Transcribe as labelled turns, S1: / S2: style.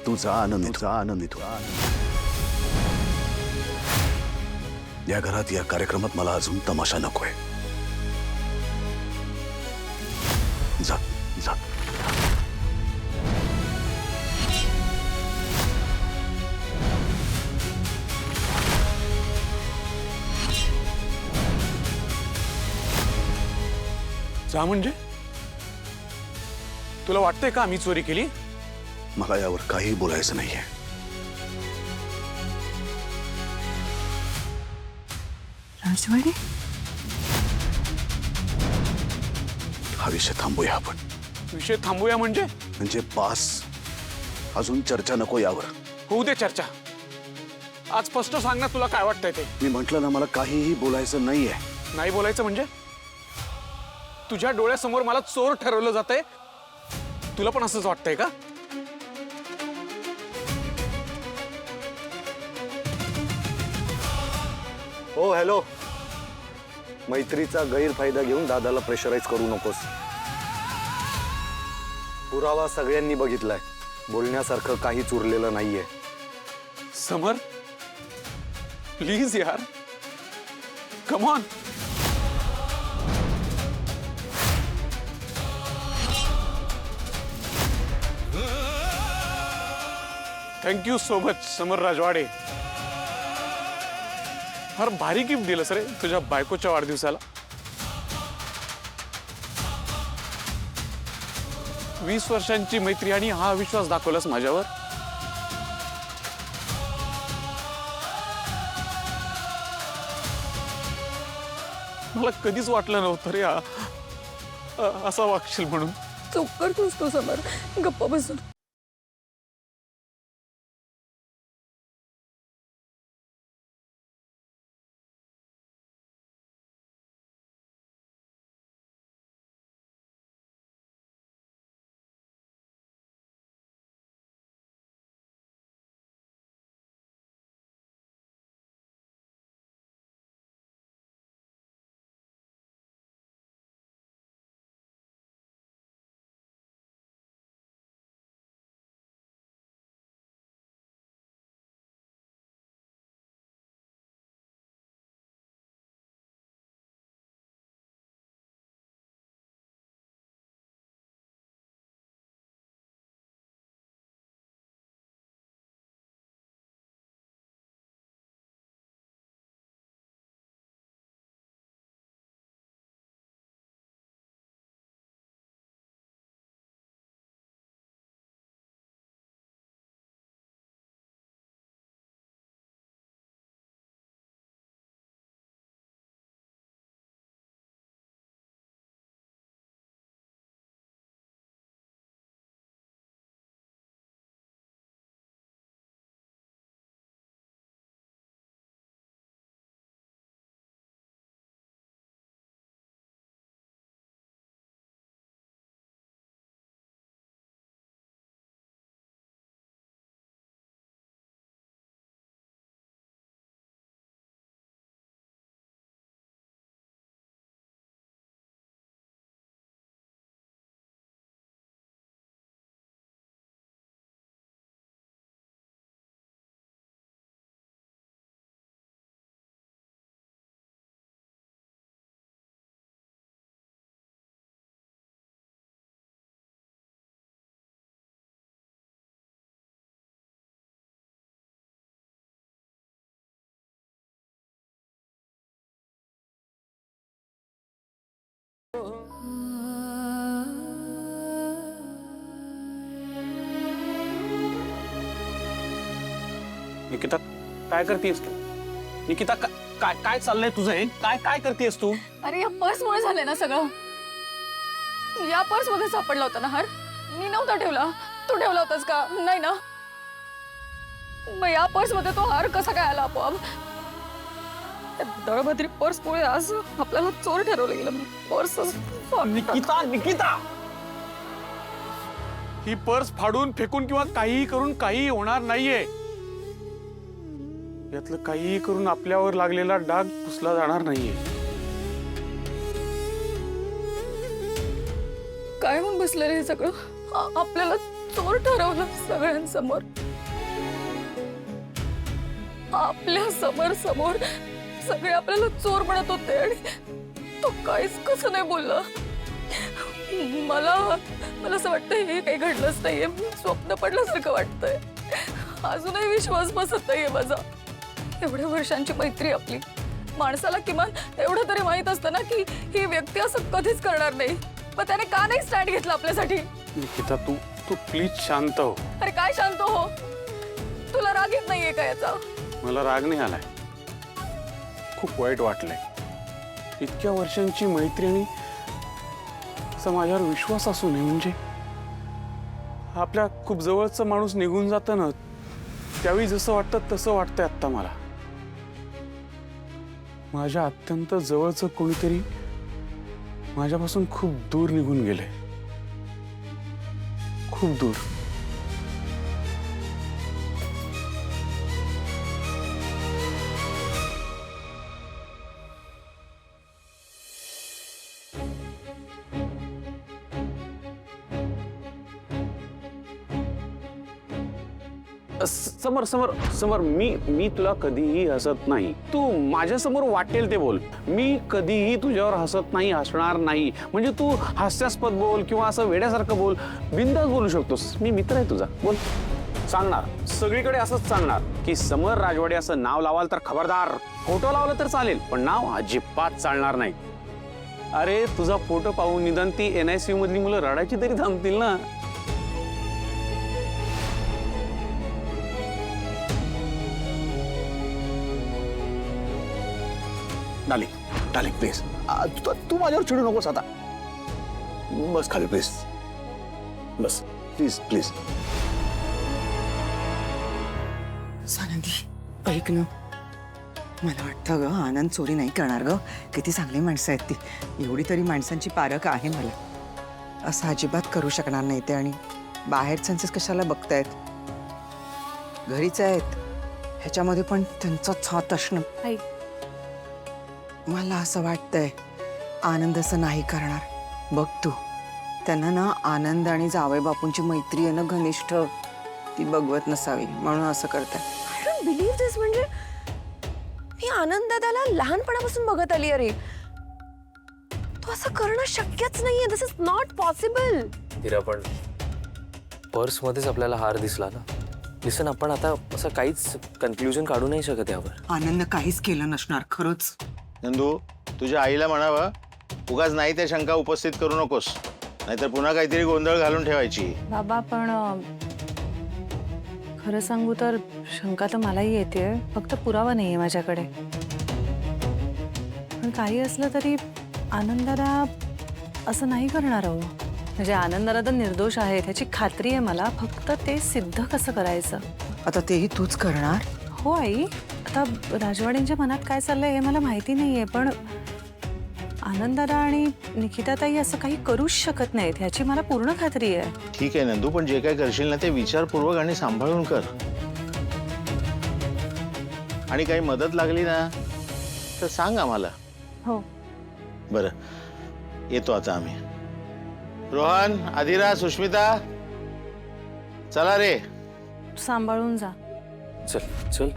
S1: तुझा आनंद या घरात या कार्यक्रमात मला अजून तमाशा नकोय. जा जा.
S2: जा म्हणजे तुला वाटतंय का आम्ही चोरी केली?
S1: मला यावर काही बोलायचं नाहीये.
S3: राजवाडे,
S1: हा विषय थांबूया आपण.
S2: विषय थांबूया म्हणजे
S1: पास. अजून चर्चा नको यावर.
S2: होऊ दे चर्चा. आज स्पष्ट सांग ना तुला काय वाटतंय ते.
S1: मी म्हंटल ना मला काहीही बोलायचं नाहीये.
S2: नाही बोलायचं म्हणजे तुझ्या डोळ्यासमोर मला चोर ठरवलं जातंय. तुला पण असंच वाटतंय का?
S4: हो हॅलो. मैत्रीचा गैरफायदा घेऊन दादाला प्रेशराईज करू नकोस. पुरावा सगळ्यांनी बघितलाय. बोलण्यासारखं काहीच उरलेलं नाहीये.
S2: समर प्लीज यार, come on. Thank you so much Samar Rajwade. फार भारी गिफ्ट दिलंस रे तुझ्या बायकोच्या वाढदिवसाला. 20 वर्षांची मैत्री आणि हा विश्वास दाखवलास माझ्यावर. मला कधीच वाटलं नव्हतं रे असा वागशील म्हणून.
S3: चूक करतोस तू समर. गप्प बसून.
S2: निकिता काय करतेस तू? निकिता काय काय चाललंय तुझं हे? काय काय करतेस तू?
S3: अरे या पर्स मुळे झाले ना सगळं. या पर्स मध्ये सापडला होता ना हार. मी नव्हता ठेवला. तू ठेवला होतास का? नाही ना. मग या पर्स मध्ये तो हार कसा काय आला आपोआप? दळभद्री पर्स मुळे आज आपल्याला चोर ठरवलं गेलं. पर्स
S2: निकिता निकिता ही पर्स फाडून फेकून किंवा काहीही करून काही होणार नाहीये. यातलं काहीही करून आपल्यावर लागलेला डाग पुसला जाणार नाहीये.
S3: काय होऊन बसलं रे हे सगळं? आपल्याला चोर ठरवलं सगळ्यांसमोर. आपल्या समोर सगळे आपल्याला चोर म्हणत होते आणि तो काहीच कसं नाही बोलला. मला असं वाटतंय हे काही घडलंच नाहीये, स्वप्न पडल्यासारखं वाटतंय. अजूनही विश्वास बसत नाहीये माझा. एवढ्या वर्षांची मैत्री आपली, माणसाला किमान एवढं तरी माहित असतं ना की ही व्यक्ती असं कधीच करणार नाही. पण त्याने का नाही स्टँड घेतला आपल्यासाठी?
S2: निकिता तू तू प्लीज शांत हो.
S3: अरे काय शांत हो, तुला राग येत नाहीये का याचा?
S2: मला राग नाही आलाय, खूप वाईट वाटलंय. इतक्या वर्षांची मैत्री आणि असा माझ्यावर विश्वास असू नये. म्हणजे आपल्या खूप जवळचा माणूस निघून जातं ना, त्यावेळी जसं वाटतं तसं वाटतंय आत्ता मला. माझ्या अत्यंत जवळचं कोणीतरी माझ्यापासून खूप दूर निघून गेले, खूप दूर. समर समर समर मी तुला कधीही हसत नाही. तू माझ्या समोर वाटेल ते बोल. मी कधीही तुझ्यावर हसत नाही, हसणार नाही. म्हणजे तू हास्यास्पद बोल किंवा असं वेड्यासारखं बोल, बिनधास्त बोलू शकतोस. मी मित्र आहे तुझा, बोल. सांगणार सगळीकडे असंच सांगणार की समर राजवाडे असं नाव लावाल तर खबरदार. फोटो लावलं तर चालेल पण नाव अजिबात चालणार नाही. अरे तुझा फोटो पाहून निदान ती NICU मधली मुलं रडायची तरी थांबतील ना.
S1: डार्लिंग प्लीज, तू माझ्यावर चिडू नकोस आता. बस खाली प्लीज, बस प्लीज प्लीज.
S5: सानंदी ऐक ना, मला वाटतं ग आनंद चोरी नाही करणार ग. किती चांगली माणसं आहेत ती. एवढी तरी माणसांची पारख आहे मला. असं अजिबात करू शकणार नाही ते. आणि बाहेरच्यांच कशाला बघतायत, घरीच आहेत, ह्याच्यामध्ये पण त्यांचाच हात असणं.
S3: आई,
S5: मला असं वाटतंय आनंद असं नाही करणार. बघ तू, त्यांना ना आनंद आणि जावई बापूंची मैत्री आहे ना घनिष्ठ, ती बघवत नसावी म्हणून असं करताय.
S6: आय डोंट बिलीव्ह दिस. म्हणजे मी आनंद दादाला लहानपणापासून बघत आली. अरे तो असं करणं शक्यच नाहीये. दिस इज नॉट पॉसिबल.
S7: हिरा पण पर्समध्येच आपल्याला हार दिसला ना. लिसन, आपण आता असं काहीच कन्क्लुजन काढू नाही शकत यावर.
S5: आनंद काहीच केलं नसणार खरंच.
S8: नंदू, तुझ्या आईला म्हणावं उगाच नाही त्या शंका उपस्थित करू नकोस, नाहीतर पुन्हा काहीतरी गोंधळ घालून ठेवायची.
S9: बाबा पण खरं सांगू तर शंका तर मलाही येते, फक्त पुरावा नाहीये माझ्याकडे. पण काही असलं तरी आनंदाला असं नाही करणार अहो. म्हणजे आनंदाला तर निर्दोष आहे ह्याची खात्री आहे मला, फक्त ते सिद्ध कसं करायचं.
S5: आता तेही तूच करणार?
S9: हो आई, आता राजवाड्यांच्या मनात काय चाललंय हे मला माहिती नाहीये, पण आनंदाला आणि निकिताताई असं काही करूच शकत नाहीत ह्याची मला पूर्ण खात्री आहे.
S8: ठीक आहे नंदू, पण जे काय करशील ना ते विचारपूर्वक आणि सांभाळून कर. आणि काही मदत लागली ना तर सांग आम्हाला.
S9: हो
S8: बरं, येतो आता आम्ही. रोहन, आदिरा, सुष्मिता, चला रे.
S9: सांभाळून जा.
S7: चल चल.